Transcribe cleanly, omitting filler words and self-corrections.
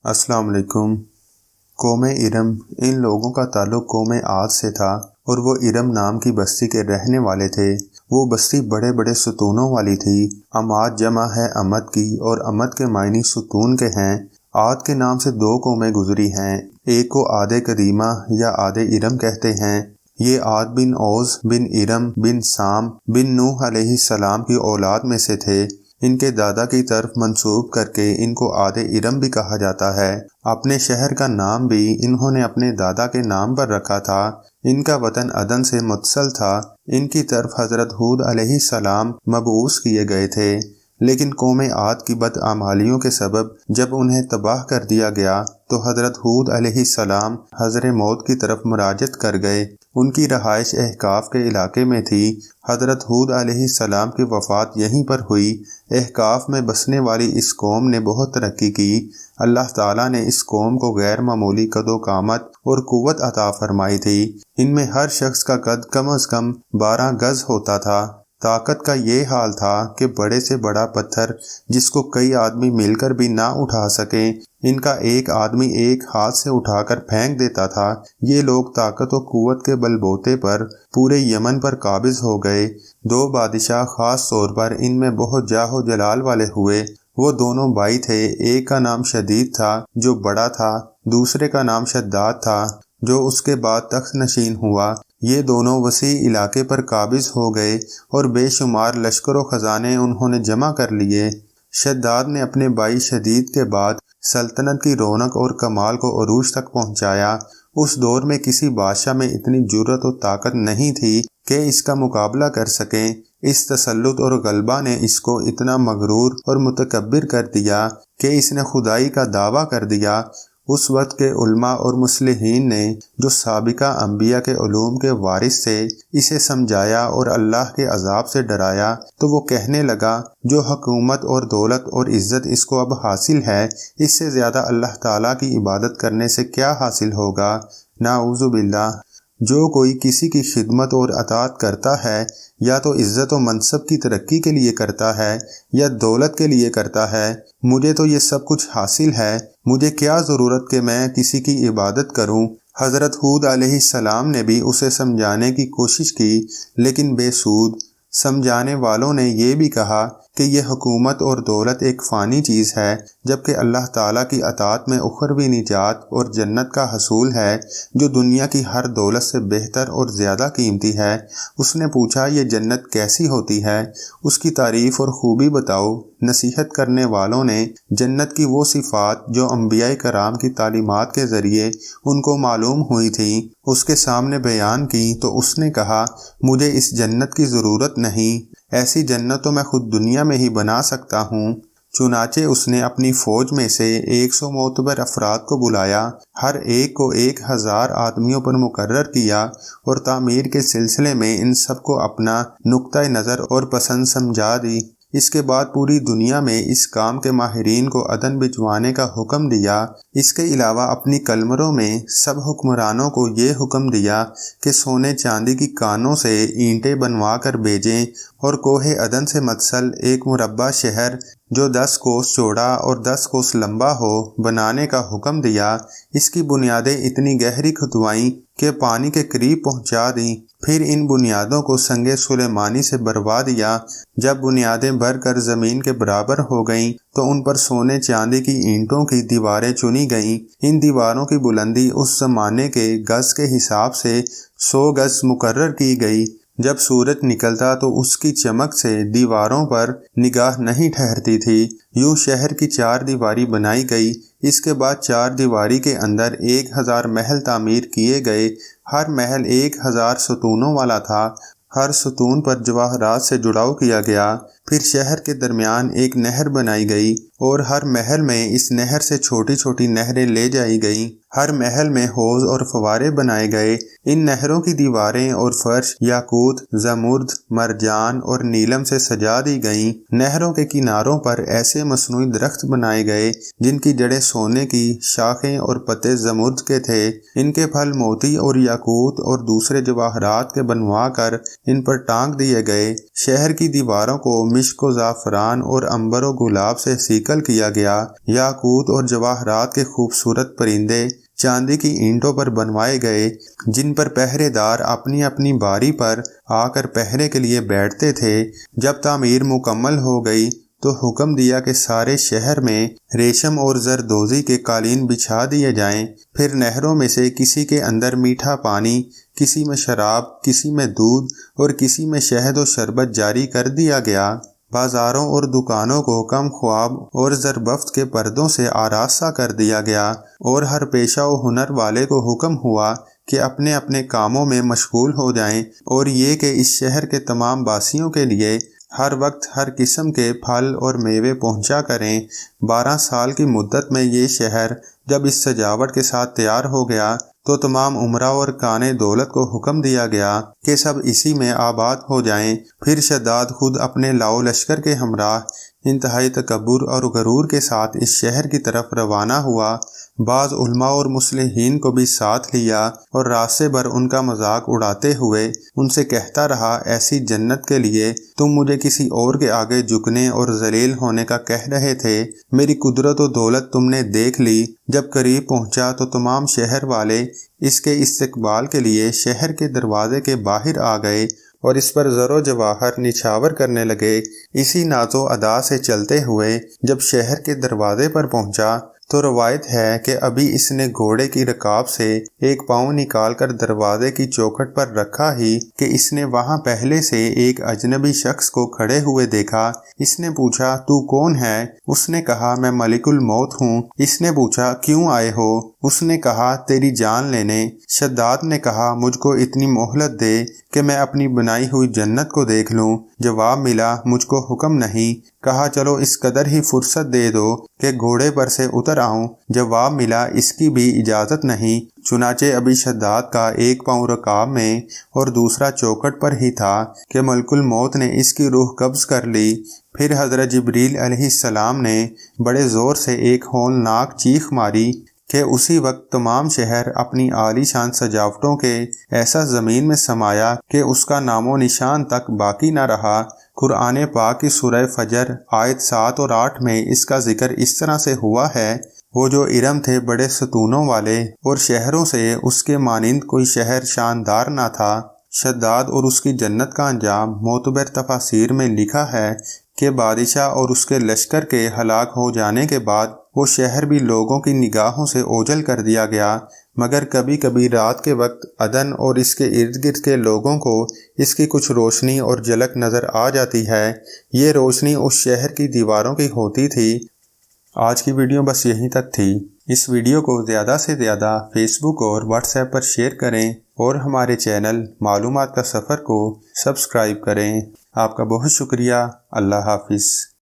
अस्सलाम वालेकुम। कौम इरम, इन लोगों का ताल्लुक कौम आद से था और वो इरम नाम की बस्ती के रहने वाले थे। वो बस्ती बड़े बड़े सुतूनों वाली थी। अमाद जमा है अमद की और अमद के मायने सुतून के हैं। आद के नाम से दो कौमें गुजरी हैं। एक को आदे कदीमा या आदे इरम कहते हैं। ये आद बिन औज बिन इरम बिन साम बिन नूह अलैहिस्सलाम की औलाद में से थे। इनके दादा की तरफ मंसूब करके इनको आदे इरम भी कहा जाता है। अपने शहर का नाम भी इन्होंने अपने दादा के नाम पर रखा था। इनका वतन अदन से मुत्सल था। इनकी तरफ हजरत हूद अलैहिस्सलाम मबऊस किए गए थे, लेकिन कौम आद की बदआमालियों के सबब जब उन्हें तबाह कर दिया गया तो हजरत हूद अलैहिस्सलाम हजर मौत की तरफ मुराजत कर गए। उनकी रहाइश अहकाफ के इलाके में थी। हजरत हूद अलैहिस्सलाम की वफ़ात यहीं पर हुई। अहकाफ में बसने वाली इस कौम ने बहुत तरक्की की। अल्लाह ताला ने इस कौम को गैर मामूली कदो-कामत और कुव्वत अता फरमाई थी। इनमें हर शख्स का कद कम अज़ कम 12 गज होता था। ताकत का ये हाल था कि बड़े से बड़ा पत्थर जिसको कई आदमी मिलकर भी ना उठा सके, इनका एक आदमी एक हाथ से उठाकर फेंक देता था। ये लोग ताकत और कुव्वत के बलबूते पर पूरे यमन पर काबिज हो गए। दो बादशाह खास तौर पर इनमें बहुत जाहो जलाल वाले हुए। वो दोनों भाई थे। एक का नाम शदीद था जो बड़ा था, दूसरे का नाम शद्दाद था जो उसके बाद तख्त नशीन हुआ। ये दोनों वसी इलाके पर काबिज हो गए और बेशुमार लश्कर व खजाने उन्होंने जमा कर लिए। शद्दाद ने अपने भाई शदीद के बाद सल्तनत की रौनक और कमाल को अरूज तक पहुंचाया। उस दौर में किसी बादशाह में इतनी जुर्रत और ताकत नहीं थी कि इसका मुकाबला कर सकें। इस तसल्लुत और गलबा ने इसको इतना मगरूर और मुतकब्बिर कर दिया कि इसने खुदाई का दावा कर दिया। उस वक्त के उलमा और मुस्लिहीन ने जो साबिका अंबिया के उलूम के वारिस थे इसे समझाया और अल्लाह के अजाब से डराया तो वो कहने लगा, जो हुकूमत और दौलत और इज्जत इसको अब हासिल है, इससे ज्यादा अल्लाह ताला की इबादत करने से क्या हासिल होगा। नाऊज़ु बिल्लाह। जो कोई किसी की खिदमत और अताअत करता है या तो इज्जत और मनसब की तरक्की के लिए करता है या दौलत के लिए करता है। मुझे तो ये सब कुछ हासिल है, मुझे क्या ज़रूरत कि मैं किसी की इबादत करूं। हज़रत हूद अलैहिस्सलाम ने भी उसे समझाने की कोशिश की, लेकिन बेसूद। समझाने वालों ने ये भी कहा कि यह हुकूमत और दौलत एक फ़ानी चीज़ है, जबकि अल्लाह ताला की अताअत में उखरवी निजात और जन्नत का हसूल है जो दुनिया की हर दौलत से बेहतर और ज़्यादा कीमती है। उसने पूछा, ये जन्नत कैसी होती है, उसकी तारीफ़ और खूबी बताओ। नसीहत करने वालों ने जन्नत की वो सिफ़ात जो अंबिया कराम की तालीमात के ज़रिए उनको मालूम हुई थी उसके सामने बयान की तो उसने कहा, मुझे इस जन्नत की ज़रूरत नहीं, ऐसी जन्नत तो मैं खुद दुनिया में ही बना सकता हूँ। चुनाचे उसने अपनी फौज में से 100 मोतबर अफराद को बुलाया, हर एक को 1000 आदमियों पर मुकर्रर किया और तामीर के सिलसिले में इन सबको अपना नुक्ता नज़र और पसंद समझा दी। इसके बाद पूरी दुनिया में इस काम के माहिरीन को अदन भिजवाने का हुक्म दिया। इसके अलावा अपनी कलमरों में सब हुक्मरानों को ये हुक्म दिया कि सोने चांदी की कानों से ईंटें बनवा कर भेजें और कोहे अदन से मत्सल एक मुरब्बा शहर जो 10 कोस चौड़ा और 10 कोस लंबा हो बनाने का हुक्म दिया। इसकी बुनियादें इतनी गहरी खुदवाईं कि पानी के करीब पहुंचा दी। फिर इन बुनियादों को संगे सुलेमानी से भरवा दिया। जब बुनियादें भरकर जमीन के बराबर हो गईं तो उन पर सोने चांदी की ईंटों की दीवारें चुनी गईं। इन दीवारों की बुलंदी उस जमाने के गज के हिसाब से 100 गज मुकर्रर की गई। जब सूरज निकलता तो उसकी चमक से दीवारों पर निगाह नहीं ठहरती थी। यूं शहर की 4 दीवारी बनाई गई। इसके बाद 4 दीवारी के अंदर 1000 महल तामीर किए गए। हर महल 1000 सतूनों वाला था। हर सतून पर जवाहरात से जुड़ाव किया गया। फिर शहर के दरमियान एक नहर बनाई गई और हर महल में इस नहर से छोटी छोटी नहरें ले जाई गईं। हर महल में हौज और फवारे बनाए गए। ان نہروں کی دیواریں اور فرش یاقوت، زمرد، مرجان اور نیلم سے سجا دی گئیں۔ نہروں کے کناروں پر ایسے مصنوعی درخت بنائے گئے جن کی جڑیں سونے کی، شاخیں اور پتے زمرد کے تھے۔ ان کے پھل موتی اور یاقوت اور دوسرے جواہرات کے بنوا کر ان پر ٹانگ دیے گئے۔ شہر کی دیواروں کو مشک و زعفران اور عنبر و گلاب سے سیکل کیا گیا۔ یاقوت اور جواہرات کے خوبصورت پرندے چاندی کی اینٹوں پر بنوائے گئے جن پر پہرے دار اپنی اپنی باری پر آ کر پہرے کے لیے بیٹھتے تھے۔ جب تعمیر مکمل ہو گئی تو حکم دیا کہ سارے شہر میں ریشم اور زردوزی کے قالین بچھا دیے جائیں۔ پھر نہروں میں سے کسی کے اندر میٹھا پانی، کسی میں شراب، کسی میں دودھ اور کسی میں شہد و شربت جاری کر دیا گیا۔ بازاروں اور دکانوں کو کم خواب اور زربفت کے پردوں سے آراستہ کر دیا گیا، اور ہر پیشہ و ہنر والے کو حکم ہوا کہ اپنے اپنے کاموں میں مشغول ہو جائیں، اور یہ کہ اس شہر کے تمام باسیوں کے لیے ہر وقت ہر قسم کے پھل اور میوے پہنچا کریں۔ 12 سال کی مدت میں یہ شہر جب اس سجاوٹ کے ساتھ تیار ہو گیا تو تمام امراء اور کانے دولت کو حکم دیا گیا کہ سب اسی میں آباد ہو جائیں۔ پھر شداد خود اپنے لاؤ لشکر کے ہمراہ انتہائی تکبر اور غرور کے ساتھ اس شہر کی طرف روانہ ہوا۔ بعض علماء اور مصلحین کو بھی ساتھ لیا اور راستے بھر ان کا مذاق اڑاتے ہوئے ان سے کہتا رہا، ایسی جنت کے لیے تم مجھے کسی اور کے آگے جھکنے اور ذلیل ہونے کا کہہ رہے تھے۔ میری قدرت و دولت تم نے دیکھ لی۔ جب قریب پہنچا تو تمام شہر والے اس کے استقبال کے لیے شہر کے دروازے کے باہر آ گئے اور اس پر زر و جواہر نچھاور کرنے لگے۔ اسی ناز و ادا سے چلتے ہوئے جب شہر کے دروازے پر پہنچا تو روایت ہے کہ ابھی اس نے گھوڑے کی رکاب سے ایک پاؤں نکال کر دروازے کی چوکھٹ پر رکھا ہی کہ اس نے وہاں پہلے سے ایک اجنبی شخص کو کھڑے ہوئے دیکھا۔ اس نے پوچھا، تو کون ہے؟ اس نے کہا، میں ملک الموت ہوں۔ اس نے پوچھا، کیوں آئے ہو؟ اس نے کہا، تیری جان لینے۔ شداد نے کہا، مجھ کو اتنی مہلت دے کہ میں اپنی بنائی ہوئی جنت کو دیکھ لوں۔ جواب ملا، مجھ کو حکم نہیں۔ کہا، چلو اس قدر ہی فرصت دے دو کہ گھوڑے پر سے اتر آؤں۔ جواب ملا، اس کی بھی اجازت نہیں۔ چنانچہ ابھی شداد کا ایک پاؤں رکاب میں اور دوسرا چوکھٹ پر ہی تھا کہ ملک الموت نے اس کی روح قبض کر لی۔ پھر حضرت جبریل علیہ السلام نے بڑے زور سے ایک ہولناک چیخ ماری کہ اسی وقت تمام شہر اپنی عالی شان سجاوٹوں کے ایسا زمین میں سمایا کہ اس کا نام و نشان تک باقی نہ رہا۔ قرآن پاک کی سورہ فجر آیت 7 اور 8 میں اس کا ذکر اس طرح سے ہوا ہے، وہ جو ارم تھے بڑے ستونوں والے اور شہروں سے اس کے مانند کوئی شہر شاندار نہ تھا۔ شداد اور اس کی جنت کا انجام معتبر تفاسیر میں لکھا ہے کہ بادشاہ اور اس کے لشکر کے ہلاک ہو جانے کے بعد وہ شہر بھی لوگوں کی نگاہوں سے اوجھل کر دیا گیا، مگر کبھی کبھی رات کے وقت عدن اور اس کے ارد گرد کے لوگوں کو اس کی کچھ روشنی اور جھلک نظر آ جاتی ہے۔ یہ روشنی اس شہر کی دیواروں کی ہوتی تھی۔ آج کی ویڈیو بس یہیں تک تھی۔ اس ویڈیو کو زیادہ سے زیادہ فیس بک اور واٹس ایپ پر شیئر کریں اور ہمارے چینل معلومات کا سفر کو سبسکرائب کریں۔ آپ کا بہت شکریہ۔ اللہ حافظ۔